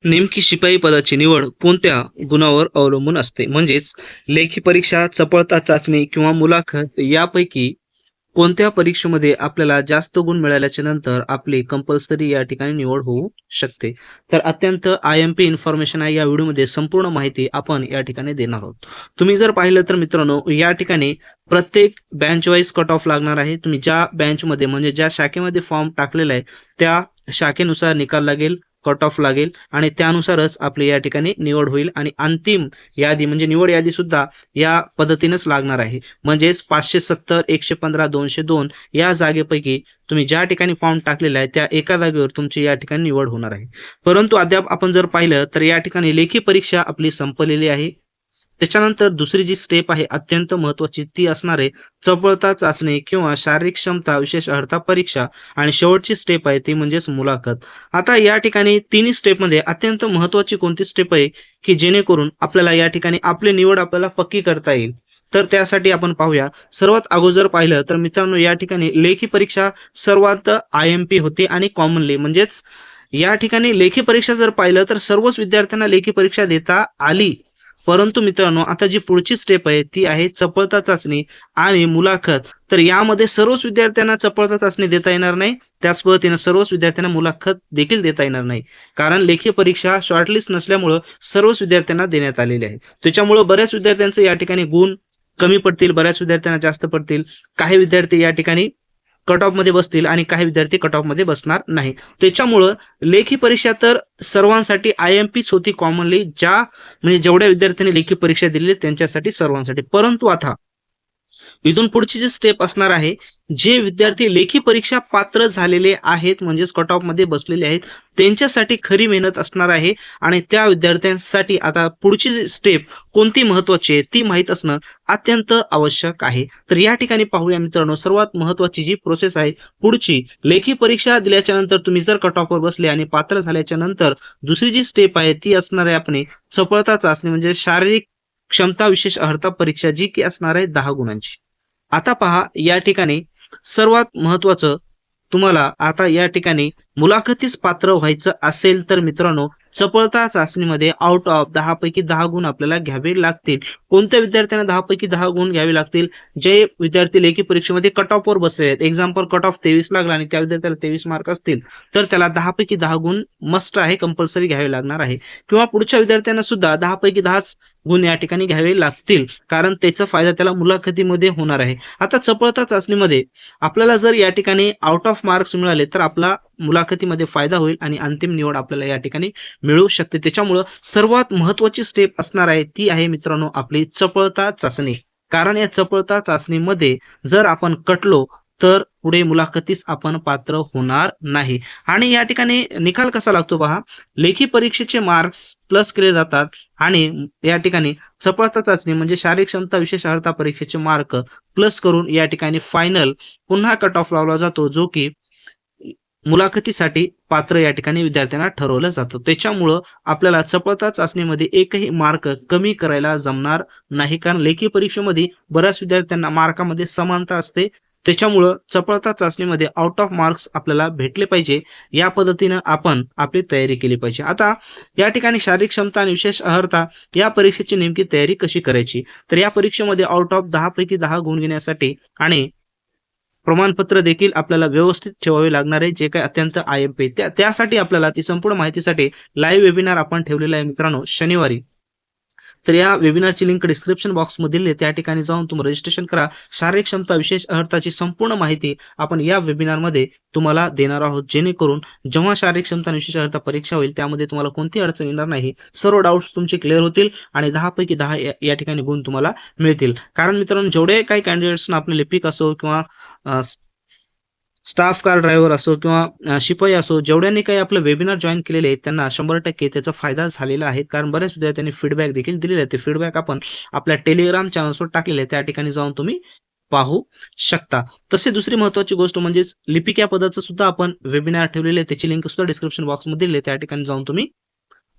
नेमकी शिपाई पदाची निवड कोणत्या गुणावर अवलंबून असते? म्हणजेच लेखी परीक्षा, चपळता चाचणी किंवा मुलाखत यापैकी कोणत्या परीक्षेमध्ये आपल्याला जास्त गुण मिळाल्याच्या नंतर आपली कंपल्सरी या ठिकाणी निवड होऊ शकते? तर अत्यंत IMP इन्फॉर्मेशन आहे. या व्हिडिओमध्ये संपूर्ण माहिती आपण या ठिकाणी देणार आहोत. तुम्ही जर पाहिलं तर मित्रांनो, या ठिकाणी प्रत्येक बँच वाईज कट ऑफ लागणार आहे. तुम्ही ज्या बँचमध्ये म्हणजे ज्या शाखेमध्ये फॉर्म टाकलेला आहे त्या शाखेनुसार निकाल लागेल, कट ऑफ लागेल आणि त्यानुसारच आपली या ठिकाणी निवड होईल आणि अंतिम यादी म्हणजे निवड यादी सुद्धा या पद्धतीनेच लागणार आहे. म्हणजेच 570, 115, 202 या जागेपैकी तुम्ही ज्या ठिकाणी फॉर्म टाकलेला आहे त्या एका जागेवर तुमची या ठिकाणी निवड होणार आहे. परंतु अद्याप आपण जर पाहिलं तर या ठिकाणी लेखी परीक्षा आपली संपलेली आहे. त्याच्यानंतर दुसरी जी स्टेप आहे अत्यंत महत्त्वाची ती असणार आहे चपळता चाचणी किंवा शारीरिक क्षमता विशेष अर्हता परीक्षा आणि शेवटची स्टेप आहे ती म्हणजेच मुलाखत. आता या ठिकाणी तिन्ही स्टेपमध्ये अत्यंत महत्त्वाची कोणती स्टेप आहे की जेणेकरून आपल्याला या ठिकाणी आपली निवड आपल्याला पक्की करता येईल? तर त्यासाठी आपण पाहूया. सर्वात अगोदर पाहिलं तर मित्रांनो या ठिकाणी लेखी परीक्षा सर्वात IMP होती आणि कॉमनली म्हणजेच या ठिकाणी लेखी परीक्षा जर पाहिलं तर सर्वच विद्यार्थ्यांना लेखी परीक्षा देता आली. परंतु मित्रांनो आता जी पुढची स्टेप आहे ती आहे चपळता चाचणी आणि मुलाखत. तर यामध्ये सर्वच विद्यार्थ्यांना चपळता चाचणी देता येणार नाही, त्याच पद्धतीने सर्वच विद्यार्थ्यांना मुलाखत देखील देता येणार नाही. कारण लेखी परीक्षा शॉर्टलिस्ट नसल्यामुळं सर्वच विद्यार्थ्यांना देण्यात आलेली आहे. त्याच्यामुळं बऱ्याच विद्यार्थ्यांचे या ठिकाणी गुण कमी पडतील, बऱ्याच विद्यार्थ्यांना जास्त पडतील. काही विद्यार्थी या ठिकाणी कट ऑफ मध्ये बसतील आणि काही विद्यार्थी कट ऑफ मध्ये बसणार नाही. त्याच्यामुळं लेखी परीक्षा तर सर्वांसाठी IMPच होती कॉमनली, म्हणजे जेवढ्या विद्यार्थ्यांनी लेखी परीक्षा दिलेली त्यांच्यासाठी सर्वांसाठी. परंतु आता इथून पुढची जी स्टेप असणार आहे, जे विद्यार्थी लेखी परीक्षा पात्र झालेले आहेत म्हणजेच कट ऑफ मध्ये बसलेले आहेत त्यांच्यासाठी खरी मेहनत असणार आहे आणि त्या विद्यार्थ्यांसाठी आता पुढची स्टेप कोणती महत्वाची आहे ती माहीत असणं अत्यंत आवश्यक आहे. तर या ठिकाणी पाहूया मित्रांनो, सर्वात महत्वाची जी प्रोसेस आहे पुढची, लेखी परीक्षा दिल्याच्या नंतर तुम्ही जर कट ऑफवर बसले आणि पात्र झाल्याच्या नंतर दुसरी जी स्टेप आहे ती असणार आहे आपली चपळता चाचणी म्हणजे शारीरिक क्षमता विशेष अर्हता परीक्षा, जी की असणार आहे 10 गुणांची. आता पहा या ठिकाणी सर्वात महत्वाचं, तुम्हाला आता या ठिकाणी मुलाखतीस पात्र व्हायचं असेल तर मित्रांनो चपळता चाचणीमध्ये आउट ऑफ 10 पैकी 10 गुण आपल्याला घ्यावे लागतील. कोणत्या विद्यार्थ्यांना 10 पैकी 10 गुण घ्यावे लागतील? जे विद्यार्थी लेखी परीक्षेमध्ये कट ऑफ वर बसलेले आहेत. एक्झाम्पल कट ऑफ 23 लागला आणि त्या विद्यार्थ्याला 23 मार्क असतील तर त्याला 10 पैकी 10 गुण मस्ट आहे, कंपल्सरी घ्यावे लागणार आहे. किंवा पुढच्या विद्यार्थ्यांना सुद्धा 10 पैकी 10च गुण या ठिकाणी घ्यावे लागतील, कारण त्याचा फायदा त्याला मुलाखतीमध्ये होणार आहे. आता चपळता चाचणीमध्ये आपल्याला जर या ठिकाणी आउट ऑफ मार्क्स मिळाले तर आपला मुलाखतीमध्ये फायदा होईल आणि अंतिम निवड आपल्याला या ठिकाणी मिळू शकते. त्याच्यामुळं सर्वात महत्वाची स्टेप असणार आहे ती आहे मित्रांनो आपली चपळता चाचणी. कारण या चपळता चाचणीमध्ये जर आपण कटलो तर पुढे मुलाखतीस आपण पात्र होणार नाही. आणि या ठिकाणी निकाल कसा लागतो पहा, लेखी परीक्षेचे मार्क्स प्लस केले जातात आणि या ठिकाणी चपळता चाचणी म्हणजे शारीरिक क्षमता विशेष अर्हता परीक्षेचे मार्क प्लस करून या ठिकाणी फायनल पुन्हा कट ऑफ लावला जातो, जो की मुलाखतीसाठी पात्र या ठिकाणी विद्यार्थ्यांना ठरवलं जातं. त्याच्यामुळं आपल्याला चपळता चाचणीमध्ये एकही मार्क कमी करायला जमणार नाही, कारण लेखी परीक्षेमध्ये बऱ्याच विद्यार्थ्यांना मार्कामध्ये समानता असते. त्याच्यामुळं चपळता चाचणीमध्ये आउट ऑफ मार्क्स आपल्याला भेटले पाहिजे, या पद्धतीनं आपण आपली तयारी केली पाहिजे. आता या ठिकाणी शारीरिक क्षमता आणि विशेष अर्हता या परीक्षेची नेमकी तयारी कशी करायची? तर या परीक्षेमध्ये आउट ऑफ 10 पैकी 10 गुण घेण्यासाठी आणि प्रमाणपत्र देखील आपल्याला व्यवस्थित ठेवावे लागणार आहे, जे काही अत्यंत IMP. त्यासाठी आपल्याला ती संपूर्ण माहितीसाठी लाईव्ह वेबिनार आपण ठेवलेला आहे मित्रांनो शनिवारी. तर या वेबिनारची लिंक डिस्क्रिप्शन बॉक्स मध्ये त्या ठिकाणी जाऊन तुम्ही रजिस्ट्रेशन करा. शारीरिक क्षमता विशेष अर्हताची संपूर्ण माहिती आपण या वेबिनार मध्ये तुम्हाला देणार आहोत, जेणेकरून जेव्हा शारीरिक क्षमता आणि विशेष अर्हता परीक्षा होईल त्यामध्ये तुम्हाला कोणतीही अडचण येणार नाही. सर्व डाऊट्स तुमचे क्लिअर होतील आणि 10 पैकी 10 या ठिकाणी गुण तुम्हाला मिळतील. कारण मित्रांनो जेवढे काही कॅन्डिडेट्सना आपले लिपिक असो किंवा स्टाफ कार ड्रायव्हर असो किंवा शिपाई असो, जेवढ्यांनी काही आपलं वेबिनार जॉईन केलेले आहेत त्यांना 100% त्याचा फायदा झालेला आहे. कारण बऱ्याच विद्यार्थ्यांनी फीडबॅक देखील दिलेले आहे. ते फीडबॅक आपण आपल्या टेलिग्राम चॅनल्सवर टाकलेले आहे, त्या ठिकाणी जाऊन तुम्ही पाहू शकता. तसे दुसरी महत्वाची गोष्ट म्हणजेच लिपिक या पदाचं सुद्धा आपण वेबिनार ठेवलेले आहे, त्याची लिंक सुद्धा डिस्क्रिप्शन बॉक्स मध्ये दिली आहे, त्या ठिकाणी जाऊन तुम्ही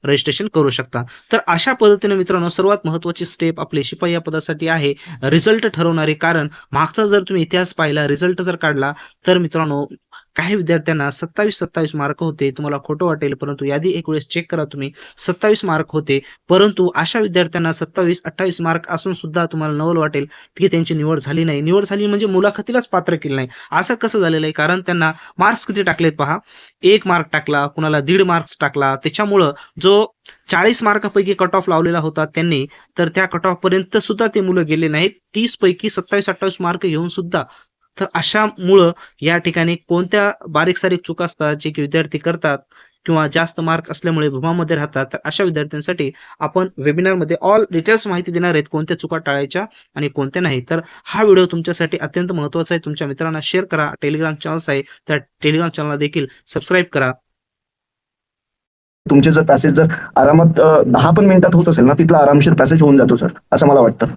रजिस्ट्रेशन करू शकता. तर अशा पद्धतीने मित्रांनो सर्वात महत्त्वाची स्टेप आपली शिपाई या पदासाठी आहे रिझल्ट ठरवणारी. कारण मागचा जर तुम्ही इतिहास पाहिला, रिझल्ट जर काढला, तर मित्रांनो काही विद्यार्थ्यांना 27 मार्क होते. तुम्हाला खोटं वाटेल, परंतु यादी एक वेळेस चेक करा तुम्ही. 27 मार्क होते. परंतु अशा विद्यार्थ्यांना 27-28 मार्क असून सुद्धा तुम्हाला नवल वाटेल की त्यांची निवड झाली नाही. निवड झाली म्हणजे मुलाखतीलाच पात्र केलं नाही. असं कसं झालेलं आहे? कारण त्यांना मार्क्स किती टाकलेत पहा. 1 मार्क टाकला, कुणाला 1.5 मार्क्स टाकला. त्याच्यामुळं जो 40 मार्कापैकी कट ऑफ लावलेला होता त्यांनी, तर त्या कट ऑफ पर्यंत सुद्धा ते मुलं गेले नाहीत. 30 पैकी 27-28 मार्क घेऊन सुद्धा. तर अशामुळं या ठिकाणी कोणत्या बारीक-सारीक चुका असतात जे की विद्यार्थी करतात किंवा जास्त मार्क असल्यामुळे भ्रमामध्ये राहतात. तर अशा विद्यार्थ्यांसाठी आपण वेबिनारमध्ये ऑल डिटेल्स माहिती देणार आहेत, कोणत्या चुका टाळायच्या आणि कोणत्या नाही. तर हा व्हिडिओ तुमच्यासाठी अत्यंत महत्त्वाचा आहे. तुमच्या मित्रांना शेअर करा. टेलिग्राम चॅनल्स आहे, त्या टेलिग्राम चॅनलला देखील सबस्क्राईब करा. तुमचे जर पॅसेज जर आरामात 10 पण मिनिटात होत असेल ना, तिथला आरामशीर पॅसेज होऊन जातो सर, असं मला वाटतं.